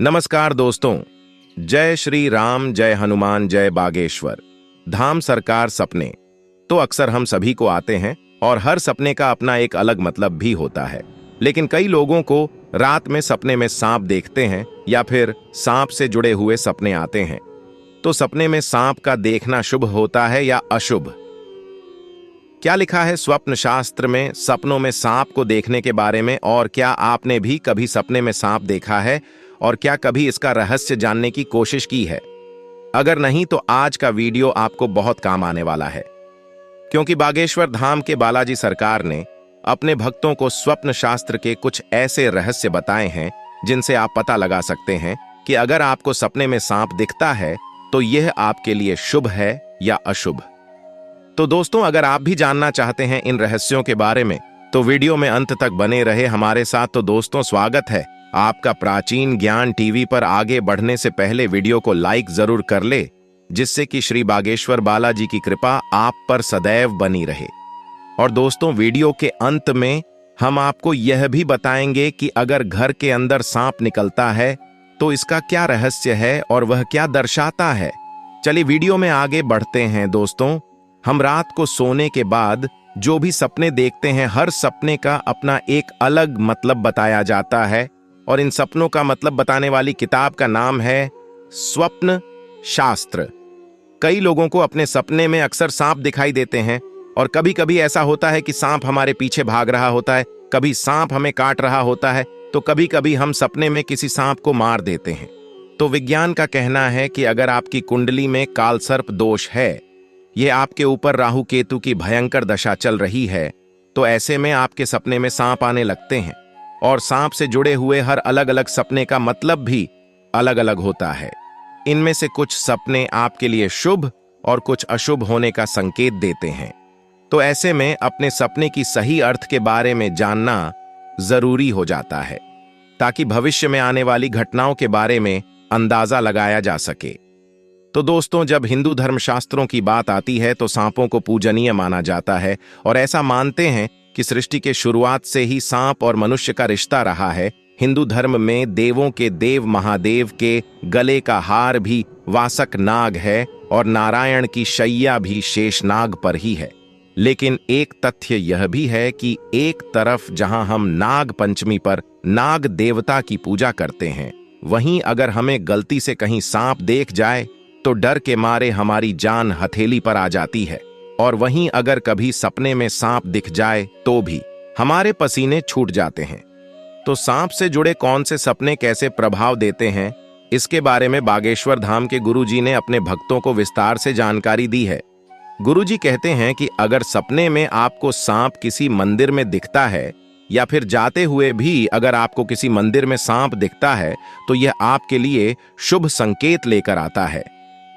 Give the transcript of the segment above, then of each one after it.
नमस्कार दोस्तों। जय श्री राम, जय हनुमान, जय बागेश्वर धाम सरकार। सपने तो अक्सर हम सभी को आते हैं और हर सपने का अपना एक अलग मतलब भी होता है। लेकिन कई लोगों को रात में सपने में सांप देखते हैं या फिर सांप से जुड़े हुए सपने आते हैं। तो सपने में सांप का देखना शुभ होता है या अशुभ? क्या लिखा है स्वप्न शास्त्र में सपनों में सांप को देखने के बारे में? और क्या आपने भी कभी सपने में सांप देखा है और क्या कभी इसका रहस्य जानने की कोशिश की है? अगर नहीं तो आज का वीडियो आपको बहुत काम आने वाला है, क्योंकि बागेश्वर धाम के बालाजी सरकार ने अपने भक्तों को स्वप्न शास्त्र के कुछ ऐसे रहस्य बताए हैं जिनसे आप पता लगा सकते हैं कि अगर आपको सपने में सांप दिखता है तो यह आपके लिए शुभ है या अशुभ। तो दोस्तों, अगर आप भी जानना चाहते हैं इन रहस्यों के बारे में तो वीडियो में अंत तक बने रहे हमारे साथ। तो दोस्तों, स्वागत है आपका प्राचीन ज्ञान टीवी पर। आगे बढ़ने से पहले वीडियो को लाइक जरूर कर ले, जिससे कि श्री बागेश्वर बालाजी की कृपा आप पर सदैव बनी रहे। और दोस्तों, वीडियो के अंत में हम आपको यह भी बताएंगे कि अगर घर के अंदर सांप निकलता है तो इसका क्या रहस्य है और वह क्या दर्शाता है। चलिए वीडियो में आगे बढ़ते हैं। दोस्तों, हम रात को सोने के बाद जो भी सपने देखते हैं, हर सपने का अपना एक अलग मतलब बताया जाता है। और इन सपनों का मतलब बताने वाली किताब का नाम है स्वप्न शास्त्र। कई लोगों को अपने सपने में अक्सर सांप दिखाई देते हैं और कभी कभी ऐसा होता है कि सांप हमारे पीछे भाग रहा होता है, कभी सांप हमें काट रहा होता है, तो कभी कभी हम सपने में किसी सांप को मार देते हैं। तो विज्ञान का कहना है कि अगर आपकी कुंडली में कालसर्प दोष है, यह आपके ऊपर राहु केतु की भयंकर दशा चल रही है, तो ऐसे में आपके सपने में सांप आने लगते हैं। और सांप से जुड़े हुए हर अलग अलग सपने का मतलब भी अलग अलग होता है। इनमें से कुछ सपने आपके लिए शुभ और कुछ अशुभ होने का संकेत देते हैं। तो ऐसे में अपने सपने की सही अर्थ के बारे में जानना जरूरी हो जाता है, ताकि भविष्य में आने वाली घटनाओं के बारे में अंदाजा लगाया जा सके। तो दोस्तों, जब हिंदू धर्मशास्त्रों की बात आती है तो सांपों को पूजनीय माना जाता है और ऐसा मानते हैं कि सृष्टि के शुरुआत से ही सांप और मनुष्य का रिश्ता रहा है। हिंदू धर्म में देवों के देव महादेव के गले का हार भी वासक नाग है और नारायण की शैया भी शेषनाग पर ही है। लेकिन एक तथ्य यह भी है कि एक तरफ जहां हम नाग पंचमी पर नाग देवता की पूजा करते हैं, वहीं अगर हमें गलती से कहीं सांप देख जाए तो डर के मारे हमारी जान हथेली पर आ जाती है। और वहीं अगर कभी सपने में सांप दिख जाए तो भी हमारे पसीने छूट जाते हैं। तो सांप से जुड़े कौन से सपने कैसे प्रभाव देते हैं, इसके बारे में बागेश्वर धाम के गुरुजी ने अपने भक्तों को विस्तार से जानकारी दी है। गुरुजी कहते हैं कि अगर सपने में आपको सांप किसी मंदिर में दिखता है या फिर जाते हुए भी अगर आपको किसी मंदिर में सांप दिखता है तो यह आपके लिए शुभ संकेत लेकर आता है।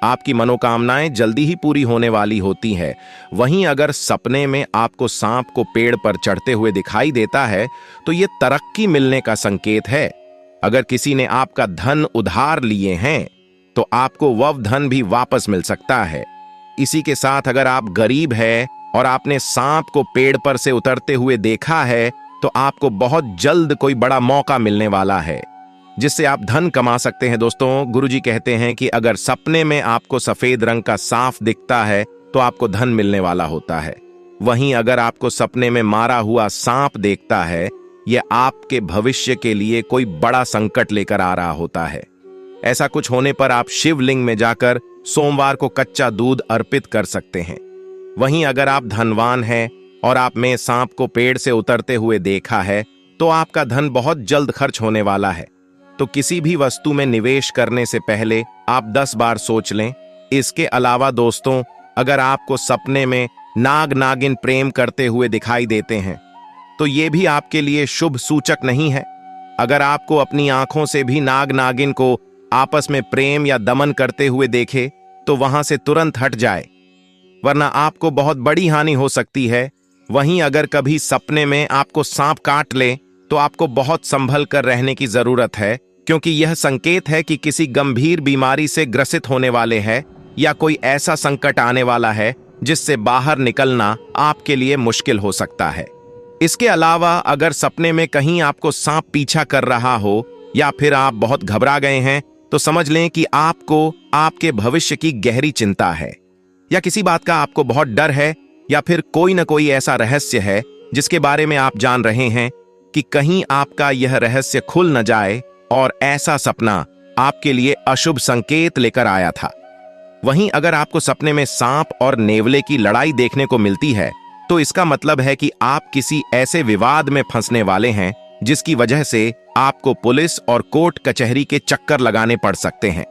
आपकी मनोकामनाएं जल्दी ही पूरी होने वाली होती है। वहीं अगर सपने में आपको सांप को पेड़ पर चढ़ते हुए दिखाई देता है तो यह तरक्की मिलने का संकेत है। अगर किसी ने आपका धन उधार लिए हैं तो आपको वह धन भी वापस मिल सकता है। इसी के साथ अगर आप गरीब हैं और आपने सांप को पेड़ पर से उतरते हुए देखा है तो आपको बहुत जल्द कोई बड़ा मौका मिलने वाला है जिससे आप धन कमा सकते हैं। दोस्तों, गुरुजी कहते हैं कि अगर सपने में आपको सफेद रंग का सांप दिखता है तो आपको धन मिलने वाला होता है। वहीं अगर आपको सपने में मारा हुआ सांप देखता है, यह आपके भविष्य के लिए कोई बड़ा संकट लेकर आ रहा होता है। ऐसा कुछ होने पर आप शिवलिंग में जाकर सोमवार को कच्चा दूध अर्पित कर सकते हैं। वहीं अगर आप धनवान हैं और आपने सांप को पेड़ से उतरते हुए देखा है तो आपका धन बहुत जल्द खर्च होने वाला है। तो किसी भी वस्तु में निवेश करने से पहले आप 10 बार सोच लें। इसके अलावा दोस्तों, अगर आपको सपने में नाग नागिन प्रेम करते हुए दिखाई देते हैं तो यह भी आपके लिए शुभ सूचक नहीं है। अगर आपको अपनी आंखों से भी नाग नागिन को आपस में प्रेम या दमन करते हुए देखे तो वहां से तुरंत हट जाए, वरना आपको बहुत बड़ी हानि हो सकती है। वहीं अगर कभी सपने में आपको सांप काट ले तो आपको बहुत संभल कर रहने की जरूरत है, क्योंकि यह संकेत है कि किसी गंभीर बीमारी से ग्रसित होने वाले हैं या कोई ऐसा संकट आने वाला है जिससे बाहर निकलना आपके लिए मुश्किल हो सकता है। इसके अलावा अगर सपने में कहीं आपको सांप पीछा कर रहा हो या फिर आप बहुत घबरा गए हैं, तो समझ लें कि आपको आपके भविष्य की गहरी चिंता है, या किसी बात का आपको बहुत डर है, या फिर कोई न कोई ऐसा रहस्य है जिसके बारे में आप जान रहे हैं कि कहीं आपका यह रहस्य खुल न जाए और ऐसा सपना आपके लिए अशुभ संकेत लेकर आया था। वहीं अगर आपको सपने में सांप और नेवले की लड़ाई देखने को मिलती है, तो इसका मतलब है कि आप किसी ऐसे विवाद में फंसने वाले हैं जिसकी वजह से आपको पुलिस और कोर्ट कचहरी के चक्कर लगाने पड़ सकते हैं।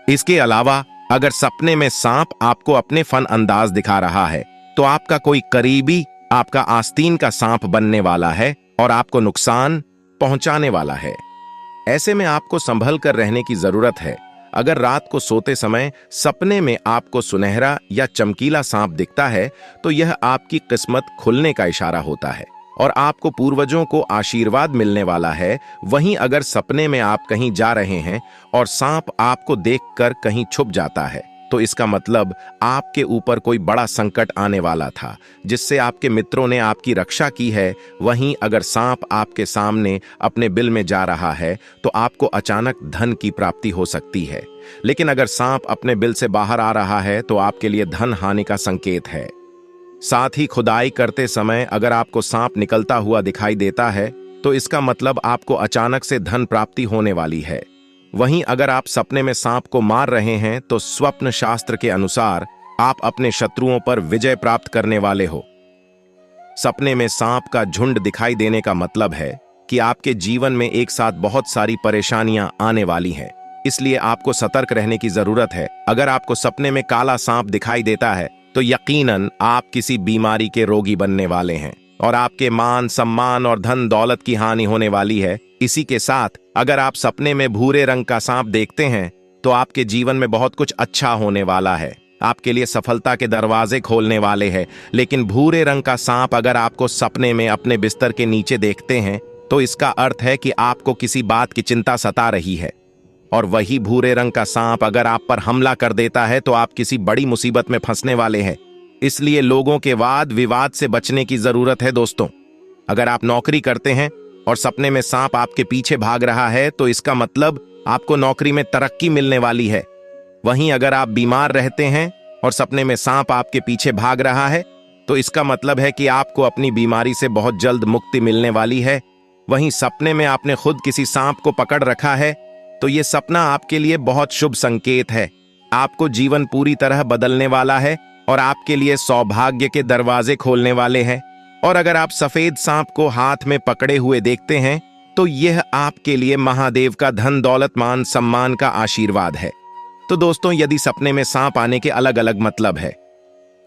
इसके अलावा अगर सपने में सांप आपको अपने फन अंदाज दिखा रहा है, तो आपका कोई करीबी आपका आस्तीन का सांप बनने वाला है और आपको नुकसान पहुंचाने वाला है। ऐसे में आपको संभल कर रहने की जरूरत है। अगर रात को सोते समय सपने में आपको सुनहरा या चमकीला सांप दिखता है, तो यह आपकी किस्मत खुलने का इशारा होता है और आपको पूर्वजों को आशीर्वाद मिलने वाला है। वहीं अगर सपने में आप कहीं जा रहे हैं और सांप आपको देखकर कहीं छुप जाता है, तो इसका मतलब आपके ऊपर कोई बड़ा संकट आने वाला था जिससे आपके मित्रों ने आपकी रक्षा की है। वहीं अगर सांप आपके सामने अपने बिल में जा रहा है, तो आपको अचानक धन की प्राप्ति हो सकती है। लेकिन अगर सांप अपने बिल से बाहर आ रहा है, तो आपके लिए धन हानि का संकेत है। साथ ही खुदाई करते समय अगर आपको सांप निकलता हुआ दिखाई देता है, तो इसका मतलब आपको अचानक से धन प्राप्ति होने वाली है। वहीं अगर आप सपने में सांप को मार रहे हैं, तो स्वप्न शास्त्र के अनुसार आप अपने शत्रुओं पर विजय प्राप्त करने वाले हो। सपने में सांप का झुंड दिखाई देने का मतलब है कि आपके जीवन में एक साथ बहुत सारी परेशानियां आने वाली हैं। इसलिए आपको सतर्क रहने की जरूरत है। अगर आपको सपने में काला सांप दिखाई देता है, तो यकीनन आप किसी बीमारी के रोगी बनने वाले हैं और आपके मान सम्मान और धन दौलत की हानि होने वाली है। इसी के साथ अगर आप सपने में भूरे रंग का सांप देखते हैं, तो आपके जीवन में बहुत कुछ अच्छा होने वाला है। आपके लिए सफलता के दरवाजे खोलने वाले हैं। लेकिन भूरे रंग का सांप अगर आपको सपने में अपने बिस्तर के नीचे देखते हैं, तो इसका अर्थ है कि आपको किसी बात की चिंता सता रही है। और वही भूरे रंग का सांप अगर आप पर हमला कर देता है, तो आप किसी बड़ी मुसीबत में फंसने वाले हैं। इसलिए लोगों के वाद विवाद से बचने की जरूरत है। दोस्तों, अगर आप नौकरी करते हैं और सपने में सांप आपके पीछे भाग रहा है, तो इसका मतलब आपको नौकरी में तरक्की मिलने वाली है। वहीं अगर आप बीमार रहते हैं और सपने में सांप आपके पीछे भाग रहा है, तो इसका मतलब है कि आपको अपनी बीमारी से बहुत जल्द मुक्ति मिलने वाली है। वहीं सपने में आपने खुद किसी सांप को पकड़ रखा है, तो यह सपना आपके लिए बहुत शुभ संकेत है। आपको जीवन पूरी तरह बदलने वाला है और आपके लिए सौभाग्य के दरवाजे खोलने वाले हैं। और अगर आप सफेद सांप को हाथ में पकड़े हुए देखते हैं, तो यह आपके लिए महादेव का धन दौलत मान सम्मान का आशीर्वाद है। तो दोस्तों, यदि सपने में सांप आने के अलग अलग मतलब है।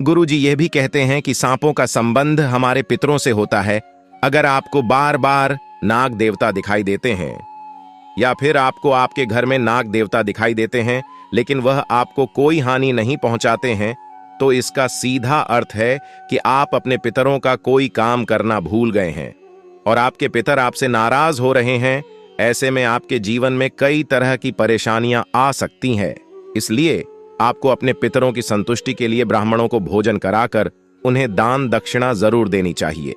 गुरुजी यह भी कहते हैं कि सांपों का संबंध हमारे पितरों से होता है। अगर आपको बार बार नाग देवता दिखाई देते हैं, या फिर आपको आपके घर में नाग देवता दिखाई देते हैं लेकिन वह आपको कोई हानि नहीं पहुंचाते हैं, तो इसका सीधा अर्थ है कि आप अपने पितरों का कोई काम करना भूल गए हैं और आपके पितर आपसे नाराज हो रहे हैं। ऐसे में आपके जीवन में कई तरह की परेशानियां आ सकती हैं। इसलिए आपको अपने पितरों की संतुष्टि के लिए ब्राह्मणों को भोजन कराकर उन्हें दान दक्षिणा जरूर देनी चाहिए।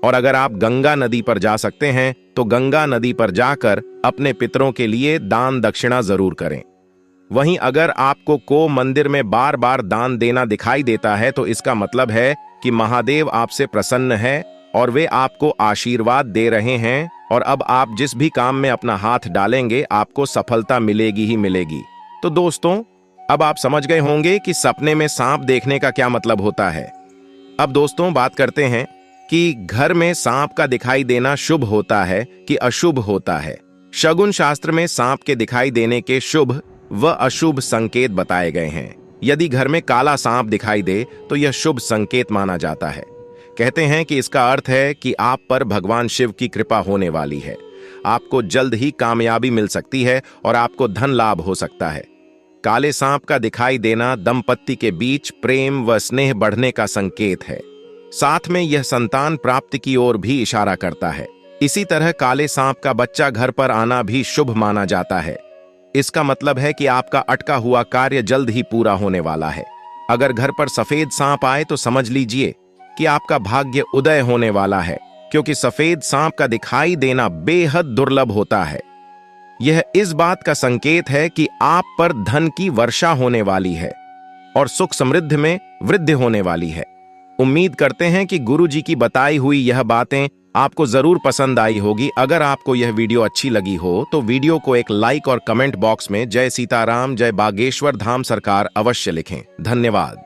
और अगर आप गंगा नदी पर जा सकते हैं, तो गंगा नदी पर जाकर अपने पितरों के लिए दान दक्षिणा जरूर करें। वहीं अगर आपको मंदिर में बार बार दान देना दिखाई देता है, तो इसका मतलब है कि महादेव आपसे प्रसन्न है और वे आपको आशीर्वाद दे रहे हैं। और अब आप जिस भी काम में अपना हाथ डालेंगे, आपको सफलता मिलेगी ही मिलेगी। तो दोस्तों, अब आप समझ गए होंगे कि सपने में सांप देखने का क्या मतलब होता है। अब दोस्तों, बात करते हैं कि घर में सांप का दिखाई देना शुभ होता है कि अशुभ होता है। शगुन शास्त्र में सांप के दिखाई देने के शुभ व अशुभ संकेत बताए गए हैं। यदि घर में काला सांप दिखाई दे, तो यह शुभ संकेत माना जाता है। कहते हैं कि इसका अर्थ है कि आप पर भगवान शिव की कृपा होने वाली है। आपको जल्द ही कामयाबी मिल सकती है और आपको धन लाभ हो सकता है। काले सांप का दिखाई देना दंपत्ति के बीच प्रेम व स्नेह बढ़ने का संकेत है। साथ में यह संतान प्राप्ति की ओर भी इशारा करता है। इसी तरह काले सांप का बच्चा घर पर आना भी शुभ माना जाता है। इसका मतलब है कि आपका अटका हुआ कार्य जल्द ही पूरा होने वाला है। अगर घर पर सफेद सांप आए, तो समझ लीजिए कि आपका भाग्य उदय होने वाला है, क्योंकि सफेद सांप का दिखाई देना बेहद दुर्लभ होता है। यह इस बात का संकेत है कि आप पर धन की वर्षा होने वाली है और सुख समृद्धि में वृद्धि होने वाली है। उम्मीद करते हैं कि गुरु जी की बताई हुई यह बातें आपको जरूर पसंद आई होगी। अगर आपको यह वीडियो अच्छी लगी हो तो वीडियो को एक लाइक और कमेंट बॉक्स में जय सीताराम जय बागेश्वर धाम सरकार अवश्य लिखें। धन्यवाद।